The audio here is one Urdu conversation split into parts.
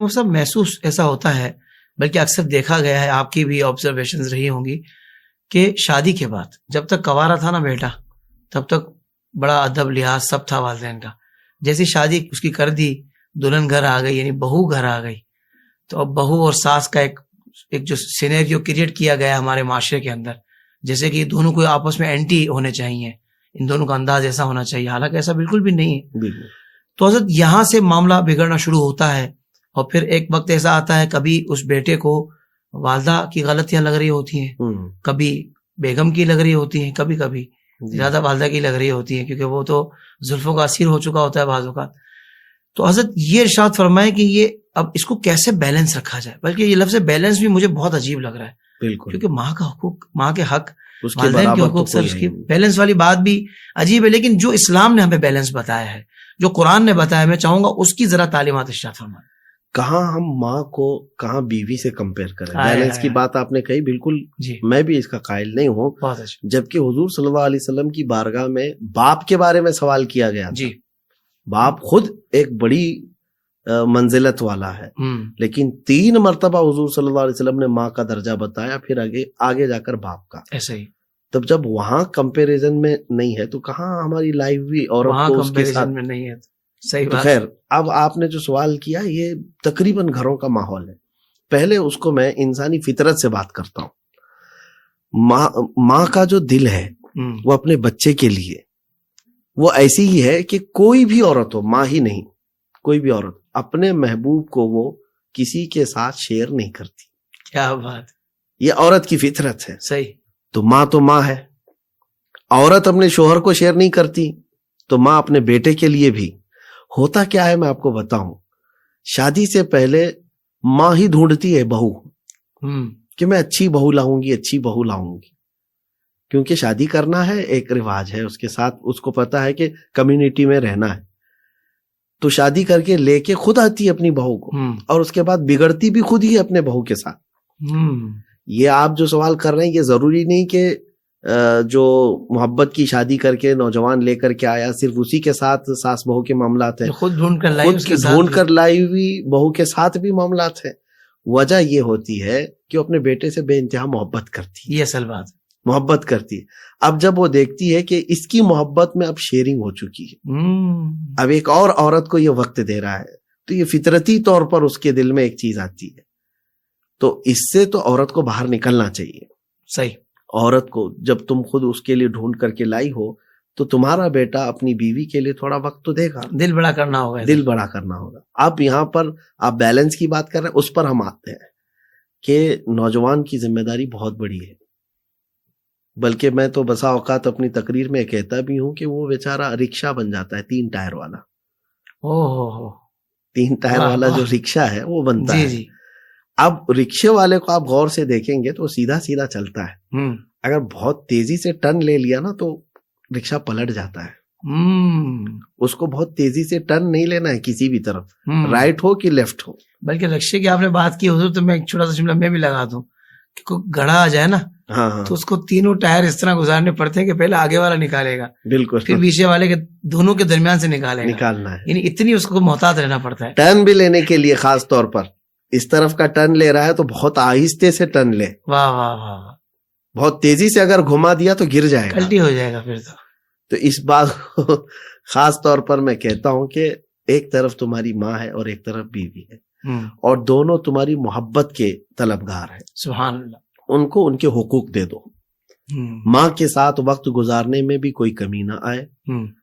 وہ سب محسوس ایسا ہوتا ہے، بلکہ اکثر دیکھا گیا ہے، آپ کی بھی آبزرویشنز رہی ہوں گی کہ شادی کے بعد جب تک کنوارا تھا نا بیٹا، تب تک بڑا ادب لحاظ سب تھا والدین کا. جیسی شادی اس کی کر دی، دلہن گھر آ گئی، یعنی بہو گھر آ گئی، تو اب بہو اور ساس کا ایک جو سینیریو کریٹ کیا گیا ہمارے معاشرے کے اندر، جیسے کہ دونوں کو آپس میں اینٹی ہونے چاہیے، ان دونوں کا انداز ایسا ہونا چاہیے، حالانکہ ایسا بالکل بھی نہیں ہے. تو حضرت یہاں سے معاملہ بگڑنا شروع ہوتا ہے، اور پھر ایک وقت ایسا آتا ہے کبھی اس بیٹے کو والدہ کی غلطیاں لگ رہی ہوتی ہیں، کبھی بیگم کی لگ رہی ہوتی ہیں، کبھی کبھی زیادہ والدہ کی لگ رہی ہوتی ہیں، کیونکہ وہ تو زلفوں کا اسیر ہو چکا ہوتا ہے بعض اوقات. تو حضرت یہ ارشاد فرمائے کہ یہ اب اس کو کیسے بیلنس رکھا جائے، بلکہ یہ لفظ بیلنس بھی مجھے بہت عجیب لگ رہا ہے، بالکل، کیونکہ ماں کا حقوق، ماں کے حق، والدین کے حقوق، سر اس کی بیلنس والی بات بھی عجیب ہے. لیکن جو اسلام نے ہمیں بیلنس بتایا ہے، جو قرآن نے بتایا، میں چاہوں گا اس کی ذرا تعلیمات ارشاد فرمائیں. کہاں ہم ماں کو کہاں بیوی سے کمپیئر کریں. بیلنس کی بات آپ نے کہی، بالکل جی، میں بھی اس کا قائل نہیں ہوں. بہت اچھا. جبکہ حضور صلی اللہ علیہ وسلم کی بارگاہ میں باپ کے بارے میں سوال کیا گیا جی، باپ خود ایک بڑی منزلت والا ہے، لیکن 3 مرتبہ حضور صلی اللہ علیہ وسلم نے ماں کا درجہ بتایا، پھر آگے جا کر باپ کا. ایسا ہی. تب جب وہاں کمپیریزن میں نہیں ہے تو کہاں ہماری لائف بھی عورت کو اس کے ساتھ میں نہیں ہے. صحیح بات. خیر، اب آپ نے جو سوال کیا یہ تقریباً گھروں کا ماحول ہے. پہلے اس کو میں انسانی فطرت سے بات کرتا ہوں. ماں کا جو دل ہے وہ اپنے بچے کے لیے وہ ایسی ہی ہے کہ کوئی بھی عورت ہو، ماں ہی نہیں، کوئی بھی عورت اپنے محبوب کو وہ کسی کے ساتھ شیئر نہیں کرتی. کیا بات. یہ عورت کی فطرت ہے. صحیح. تو ماں ہے. عورت اپنے شوہر کو شیئر نہیں کرتی، تو ماں اپنے بیٹے کے لیے بھی. ہوتا کیا ہے میں آپ کو بتاؤں، شادی سے پہلے ماں ہی ڈھونڈتی ہے بہو کہ میں اچھی بہو لاؤں گی، کیونکہ شادی کرنا ہے، ایک رواج ہے اس کے ساتھ، اس کو پتا ہے کہ کمیونٹی میں رہنا ہے. تو شادی کر کے لے کے خود آتی ہے اپنی بہو کو، اور اس کے بعد بگڑتی بھی خود ہی ہے اپنے بہو کے ساتھ. یہ آپ جو سوال کر رہے ہیں، یہ ضروری نہیں کہ جو محبت کی شادی کر کے نوجوان لے کر کے آیا صرف اسی کے ساتھ ساس بہو کے معاملات ہیں. خود ڈھونڈ کر لائی ہوئی بہو کے ساتھ بھی معاملات ہیں. وجہ یہ ہوتی ہے کہ وہ اپنے بیٹے سے بے انتہا محبت کرتی ہے. یہ اصل بات، محبت کرتی ہے. اب جب وہ دیکھتی ہے کہ اس کی محبت میں اب شیئرنگ ہو چکی ہے، اب ایک اور عورت کو یہ وقت دے رہا ہے، تو یہ فطرتی طور پر اس کے دل میں ایک چیز آتی ہے. تو اس سے تو عورت کو باہر نکلنا چاہیے. صحیح. عورت کو جب تم خود اس کے لیے ڈھونڈ کر کے لائی ہو، تو تمہارا بیٹا اپنی بیوی کے لیے تھوڑا وقت تو دے گا. دل بڑا کرنا ہوگا. اب یہاں پر آپ بیلنس کی بات کر رہے ہیں، اس پر ہم آتے ہیں کہ نوجوان کی ذمہ داری بہت بڑی ہے. بلکہ میں تو بسا اوقات اپنی تقریر میں کہتا بھی ہوں کہ وہ بیچارہ رکشہ بن جاتا ہے 3 ٹائر والا. 3 ٹائر والا جو رکشہ ہے وہ بنتا ہے. جی. اب رکشے والے کو آپ غور سے دیکھیں گے تو سیدھا سیدھا چلتا ہے. اگر بہت تیزی سے ٹرن لے لیا نا تو رکشہ پلٹ جاتا ہے. اس کو بہت تیزی سے ٹرن نہیں لینا ہے کسی بھی طرف، رائٹ ہو کہ لیفٹ ہو. بلکہ رکشے کی آپ نے بات کی حضور، تو میں ایک چھوٹا سا جملہ میں بھی لگا دوں کہ کوئی گڑھا آ جائے نا، تو اس کو 3 ٹائر اس طرح گزارنے پڑتے ہیں کہ پہلے آگے والا نکالے گا، بالکل، پھر پیچھے والے کے دونوں کے درمیان سے نکالنا ہے. یعنی اتنی اس کو محتاط رہنا پڑتا ہے. ٹرن بھی لینے کے لیے خاص طور پر اس طرف کا ٹرن لے رہا ہے تو بہت آہستہ سے ٹرن لے. واہ واہ واہ. بہت تیزی سے اگر گھما دیا تو گر جائے گا، الٹی ہو جائے گا پھر تو اس بات کو خاص طور پر میں کہتا ہوں کہ ایک طرف تمہاری ماں ہے اور ایک طرف بیوی ہے، اور دونوں تمہاری محبت کے طلبگار ہیں. سبحان اللہ. ان کو ان کے حقوق دے دو. ماں کے ساتھ وقت گزارنے میں بھی کوئی کمی نہ آئے،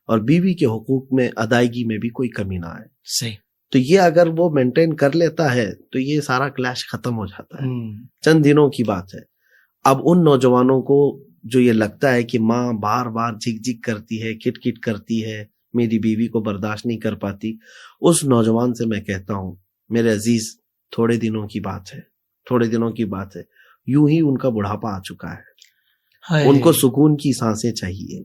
اور بیوی کے حقوق میں ادائیگی میں بھی کوئی کمی نہ آئے. صحیح. تو یہ اگر وہ مینٹین کر لیتا ہے تو یہ سارا کلیش ختم ہو جاتا ہے. چند دنوں کی بات ہے. اب ان نوجوانوں کو جو یہ لگتا ہے کہ ماں بار بار جھک جھک کرتی ہے، کٹ کٹ کرتی ہے، میری بیوی کو برداشت نہیں کر پاتی، اس نوجوان سے میں کہتا ہوں میرے عزیز، تھوڑے دنوں کی بات ہے، یوں ہی ان کا بڑھاپا آ چکا ہے. ان کو سکون کی سانسیں چاہیے.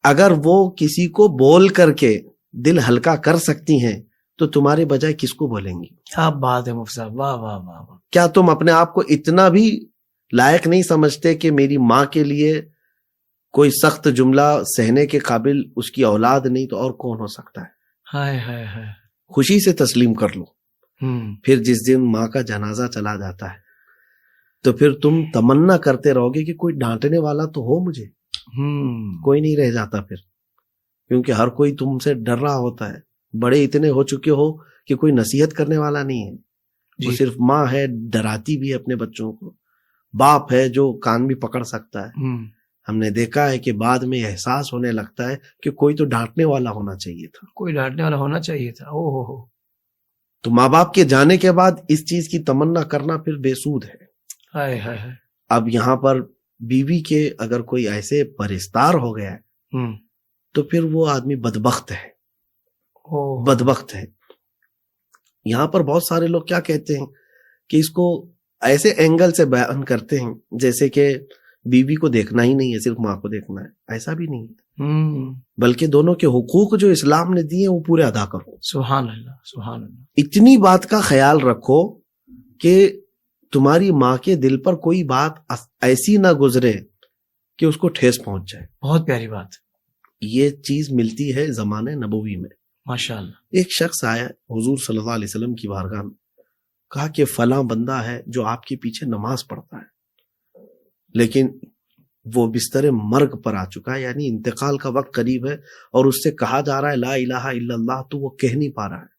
اگر وہ کسی کو بول کر کے دل ہلکا کر سکتی ہیں تو تمہارے بجائے کس کو بولیں گی؟ کیا بات ہے مفتی صاحب. واہ واہ واہ. کیا تم اپنے آپ کو اتنا بھی لائق نہیں سمجھتے کہ میری ماں کے لیے کوئی سخت جملہ سہنے کے قابل اس کی اولاد نہیں تو اور کون ہو سکتا ہے؟ ہائے ہائے ہائے. خوشی سے تسلیم کر لو. پھر جس دن ماں کا جنازہ چلا جاتا ہے تو پھر تم تمنا کرتے رہو گے کہ کوئی ڈانٹنے والا تو ہو مجھے. کوئی نہیں رہ جاتا پھر، کیونکہ ہر کوئی تم سے ڈر رہا ہوتا ہے. بڑے اتنے ہو چکے ہو کہ کوئی نصیحت کرنے والا نہیں ہے. وہ صرف ماں ہے، ڈراتی بھی ہے اپنے بچوں کو. باپ ہے جو کان بھی پکڑ سکتا ہے. ہم نے دیکھا ہے کہ بعد میں احساس ہونے لگتا ہے کہ کوئی تو ڈانٹنے والا ہونا چاہیے تھا، کوئی ڈانٹنے والا ہونا چاہیے تھا. تو ماں باپ کے جانے کے بعد اس چیز کی تمنا کرنا پھر بے سود ہے. اب یہاں پر بیوی کے اگر کوئی ایسے پرستار ہو گیا ہے تو پھر وہ آدمی بدبخت ہے. بدبخت ہے. یہاں پر بہت سارے لوگ کیا کہتے ہیں کہ اس کو ایسے اینگل سے بیان کرتے ہیں جیسے کہ بیوی کو دیکھنا ہی نہیں ہے، صرف ماں کو دیکھنا ہے. ایسا بھی نہیں ہے، بلکہ دونوں کے حقوق جو اسلام نے دیے وہ پورے ادا کرو. سبحان اللہ، سبحان اللہ. اتنی بات کا خیال رکھو کہ تمہاری ماں کے دل پر کوئی بات ایسی نہ گزرے کہ اس کو ٹھیس پہنچ جائے. بہت پیاری بات. یہ چیز ملتی ہے زمانے نبوی میں. ماشاء اللہ. ایک شخص آیا حضور صلی اللہ علیہ وسلم کی بارگاہ میں، کہا کہ فلاں بندہ ہے جو آپ کے پیچھے نماز پڑھتا ہے لیکن وہ بستر مرگ پر آ چکا ہے، یعنی انتقال کا وقت قریب ہے، اور اس سے کہا جا رہا ہے لا الہ الا اللہ تو وہ کہہ نہیں پا رہا ہے.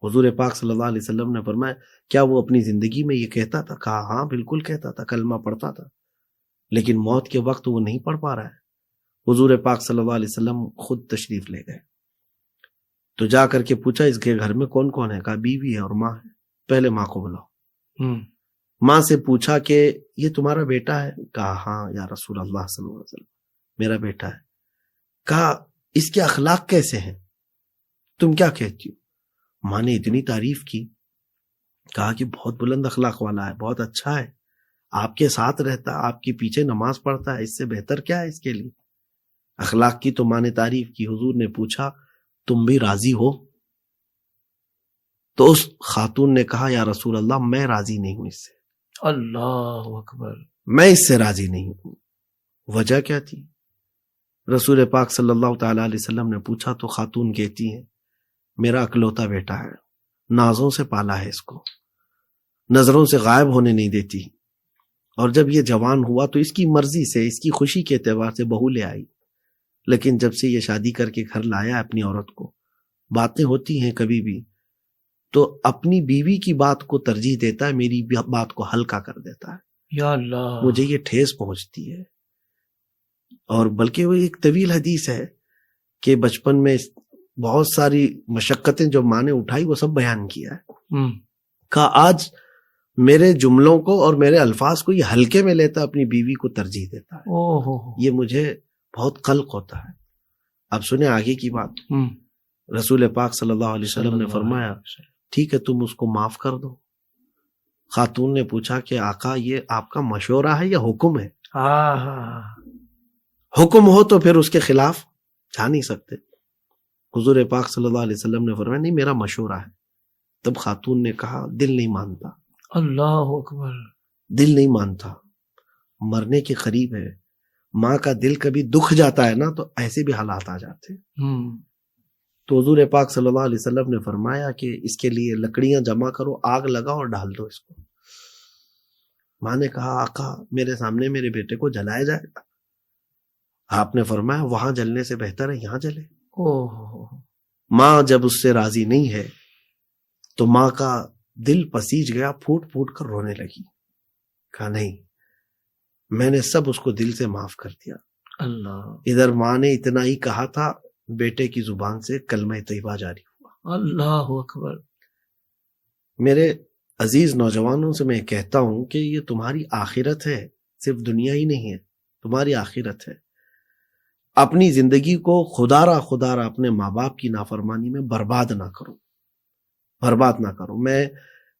حضور پاک صلی اللہ علیہ وسلم نے فرمایا کیا وہ اپنی زندگی میں یہ کہتا تھا؟ کہا ہاں بالکل کہتا تھا، کلمہ پڑھتا تھا، لیکن موت کے وقت وہ نہیں پڑھ پا رہا ہے. حضور پاک صلی اللہ علیہ وسلم خود تشریف لے گئے تو جا کر کے پوچھا اس کے گھر میں کون کون ہے؟ کہا بیوی ہے اور ماں ہے. پہلے ماں کو بلاؤ. ماں سے پوچھا کہ یہ تمہارا بیٹا ہے؟ کہا ہاں یا رسول اللہ صلی اللہ علیہ وسلم میرا بیٹا ہے. کہا اس کے اخلاق کیسے ہیں؟ تم کیا کہتی ہو؟ ماں نے اتنی تعریف کی، کہا کہ بہت بلند اخلاق والا ہے، بہت اچھا ہے، آپ کے ساتھ رہتا، آپ کے پیچھے نماز پڑھتا ہے، اس سے بہتر کیا ہے اس کے لیے؟ اخلاق کی تو ماں نے تعریف کی. حضور نے پوچھا تم بھی راضی ہو؟ تو اس خاتون نے کہا یا رسول اللہ میں راضی نہیں ہوں اس سے. اللہ اکبر. میں اس سے راضی نہیں ہوں. وجہ کیا تھی؟ رسول پاک صلی اللہ تعالی علیہ وسلم نے پوچھا تو خاتون کہتی ہیں میرا اکلوتا بیٹا ہے، نازوں سے پالا ہے، اس کو نظروں سے غائب ہونے نہیں دیتی، اور جب یہ جوان ہوا تو اس کی مرضی سے، اس کی خوشی کے اعتبار سے بہو لے آئی، لیکن جب سے یہ شادی کر کے گھر لایا اپنی عورت کو، باتیں ہوتی ہیں کبھی بھی تو اپنی بیوی کی بات کو ترجیح دیتا ہے، میری بات کو ہلکا کر دیتا ہے. یا اللہ، مجھے یہ ٹھیس پہنچتی ہے. اور بلکہ وہ ایک طویل حدیث ہے کہ بچپن میں بہت ساری مشقتیں جو ماں نے اٹھائی وہ سب بیان کیا ہے. کہا آج میرے جملوں کو اور میرے الفاظ کو یہ ہلکے میں لیتا، اپنی بیوی کو ترجیح دیتا ہے. یہ مجھے بہت قلق ہوتا ہے. اب سنیں آگے کی بات. رسول پاک صلی اللہ علیہ وسلم نے فرمایا ٹھیک ہے تم اس کو معاف کر دو. خاتون نے پوچھا کہ آقا یہ آپ کا مشورہ ہے یا حکم ہے؟ حکم ہو تو پھر اس کے خلاف جا نہیں سکتے. حضور پاک صلی اللہ علیہ وسلم نے فرمایا نہیں میرا مشورہ ہے. تب خاتون نے کہا دل نہیں مانتا. اللہ اکبر. دل نہیں مانتا، مرنے کے قریب ہے. ماں کا دل کبھی دکھ جاتا ہے نا تو ایسے بھی حالات آ جاتے ہیں. تو حضور پاک صلی اللہ علیہ وسلم نے فرمایا کہ اس کے لیے لکڑیاں جمع کرو، آگ لگاؤ اور ڈال دو اس کو. ماں نے کہا آقا میرے سامنے میرے بیٹے کو جلایا جائے گا؟ آپ نے فرمایا وہاں جلنے سے بہتر ہے یہاں جلے. ماں جب اس سے راضی نہیں ہے تو ماں کا دل پسیج گیا، پھوٹ پھوٹ کر رونے لگی. کہا نہیں میں نے سب اس کو دل سے معاف کر دیا. اللہ. ادھر ماں نے اتنا ہی کہا تھا، بیٹے کی زبان سے کلمہ طیبہ جاری ہوا. اللہ اکبر. میرے عزیز نوجوانوں سے میں کہتا ہوں کہ یہ تمہاری آخرت ہے، صرف دنیا ہی نہیں ہے، تمہاری آخرت ہے. اپنی زندگی کو خدا را اپنے ماں باپ کی نافرمانی میں برباد نہ کرو، برباد نہ کرو. میں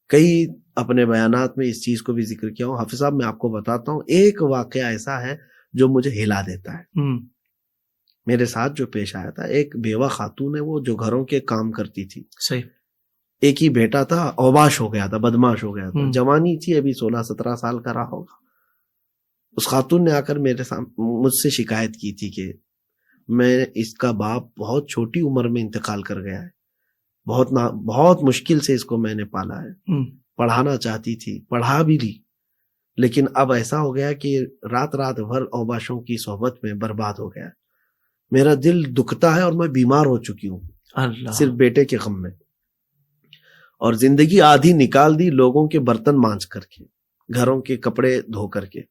کئی اپنے بیانات میں اس چیز کو بھی ذکر کیا ہوں. حافظ صاحب میں آپ کو بتاتا ہوں ایک واقعہ ایسا ہے جو مجھے ہلا دیتا ہے. میرے ساتھ جو پیش آیا تھا، ایک بیوہ خاتون ہے وہ جو گھروں کے کام کرتی تھی. صحیح. ایک ہی بیٹا تھا، اوباش ہو گیا تھا، بدماش ہو گیا تھا. جوانی تھی، ابھی 16-17 سال کا رہا ہوگا. اس خاتون نے آ کر مجھ سے شکایت کی تھی کہ میں اس کا باپ بہت چھوٹی عمر میں انتقال کر گیا ہے، بہت مشکل سے اس کو میں نے پالا ہے. پڑھانا چاہتی تھی, پڑھا بھی لی, لیکن اب ایسا ہو گیا کہ رات بھر اوباشوں کی صحبت میں برباد ہو گیا. میرا دل دکھتا ہے اور میں بیمار ہو چکی ہوں صرف بیٹے کے غم میں. اور زندگی آدھی نکال دی لوگوں کے برتن مانج کر کے, گھروں کے کپڑے دھو کر کے.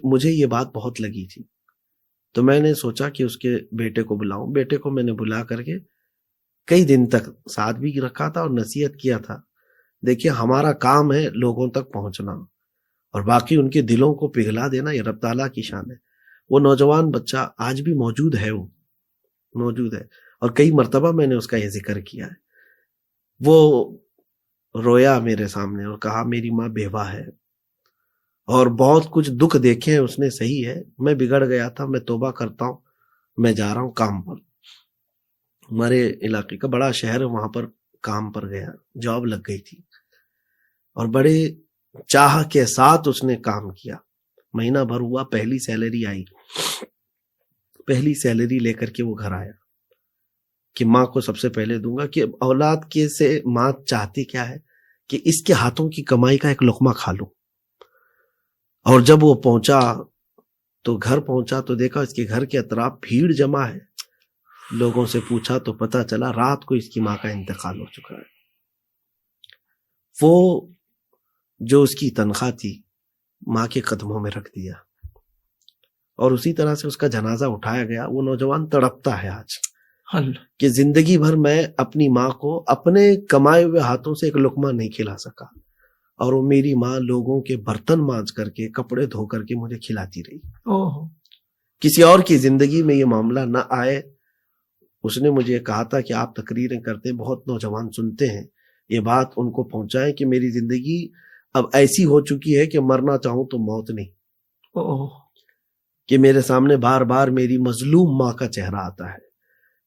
مجھے یہ بات بہت لگی تھی, تو میں نے سوچا کہ اس کے بیٹے کو بلاؤں. بیٹے کو میں نے بلا کر کے کئی دن تک ساتھ بھی رکھا تھا اور نصیحت کیا تھا. دیکھیے, ہمارا کام ہے لوگوں تک پہنچنا, اور باقی ان کے دلوں کو پگھلا دینا یہ رب تعالیٰ کی شان ہے. وہ نوجوان بچہ آج بھی موجود ہے, وہ موجود ہے, اور کئی مرتبہ میں نے اس کا یہ ذکر کیا ہے. وہ رویا میرے سامنے اور کہا میری ماں بیوہ ہے, اور بہت کچھ دکھ دیکھے ہیں اس نے. صحیح ہے, میں بگڑ گیا تھا, میں توبہ کرتا ہوں, میں جا رہا ہوں کام پر. ہمارے علاقے کا بڑا شہر ہے, وہاں پر کام پر گیا, جاب لگ گئی تھی, اور بڑے چاہ کے ساتھ اس نے کام کیا. مہینہ بھر ہوا, پہلی سیلری آئی, پہلی سیلری لے کر کے وہ گھر آیا کہ ماں کو سب سے پہلے دوں گا. کہ اولاد کے سے ماں چاہتی کیا ہے کہ اس کے ہاتھوں کی کمائی کا ایک لقمہ کھا لوں. اور جب وہ پہنچا تو گھر پہنچا تو دیکھا اس کے گھر کے اطراف بھیڑ جمع ہے. لوگوں سے پوچھا تو پتا چلا رات کو اس کی ماں کا انتقال ہو چکا ہے. وہ جو اس کی تنخواہ تھی ماں کے قدموں میں رکھ دیا, اور اسی طرح سے اس کا جنازہ اٹھایا گیا. وہ نوجوان تڑپتا ہے آج کہ زندگی بھر میں اپنی ماں کو اپنے کمائے ہوئے ہاتھوں سے ایک لقمہ نہیں کھلا سکا, اور وہ میری ماں لوگوں کے برتن مانج کر کے کپڑے دھو کر کے مجھے کھلاتی رہی. کسی اور کی زندگی میں یہ معاملہ نہ آئے. اس نے مجھے کہا تھا کہ آپ تقریریں کرتے ہیں, بہت نوجوان سنتے ہیں, یہ بات ان کو پہنچائیں کہ میری زندگی اب ایسی ہو چکی ہے کہ مرنا چاہوں تو موت نہیں. کہ میرے سامنے بار بار میری مظلوم ماں کا چہرہ آتا ہے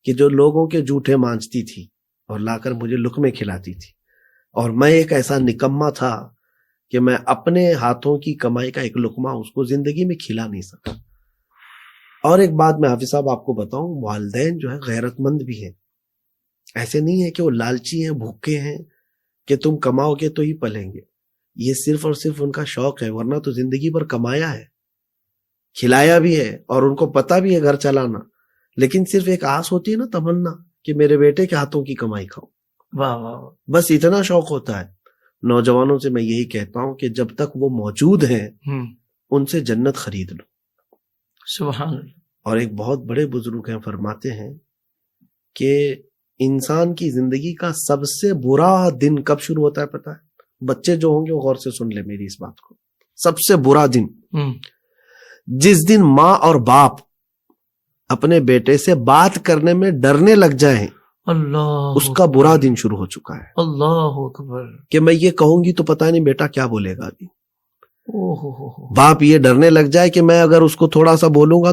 کہ جو لوگوں کے جوٹے مانجتی تھی اور لا کر مجھے لقمے کھلاتی تھی, اور میں ایک ایسا نکما تھا کہ میں اپنے ہاتھوں کی کمائی کا ایک لقمہ اس کو زندگی میں کھلا نہیں سکا. اور ایک بات میں حافظ صاحب آپ کو بتاؤں, والدین جو ہے غیرت مند بھی ہیں. ایسے نہیں ہے کہ وہ لالچی ہیں, بھوکے ہیں کہ تم کماؤ گے تو ہی پلیں گے. یہ صرف اور صرف ان کا شوق ہے, ورنہ تو زندگی بھر کمایا ہے, کھلایا بھی ہے, اور ان کو پتا بھی ہے گھر چلانا. لیکن صرف ایک آس ہوتی ہے نا, تمنا, کہ میرے بیٹے کے ہاتھوں کی کمائی کھاؤں. واہ واہ, بس اتنا شوق ہوتا ہے. نوجوانوں سے میں یہی کہتا ہوں کہ جب تک وہ موجود ہیں ان سے جنت خرید لو. سبحان اللہ. اور ایک بہت بڑے بزرگ ہیں, فرماتے ہیں کہ انسان کی زندگی کا سب سے برا دن کب شروع ہوتا ہے پتہ ہے؟ بچے جو ہوں گے وہ غور سے سن لے میری اس بات کو. سب سے برا دن جس دن ماں اور باپ اپنے بیٹے سے بات کرنے میں ڈرنے لگ جائیں, اللہ, اس کا برا دن شروع ہو چکا ہے. اللہ اکبر. کہ میں یہ کہوں گی تو پتہ نہیں بیٹا کیا بولے گا ابھی. باپ یہ ڈرنے لگ جائے کہ میں اگر اس کو تھوڑا سا بولوں گا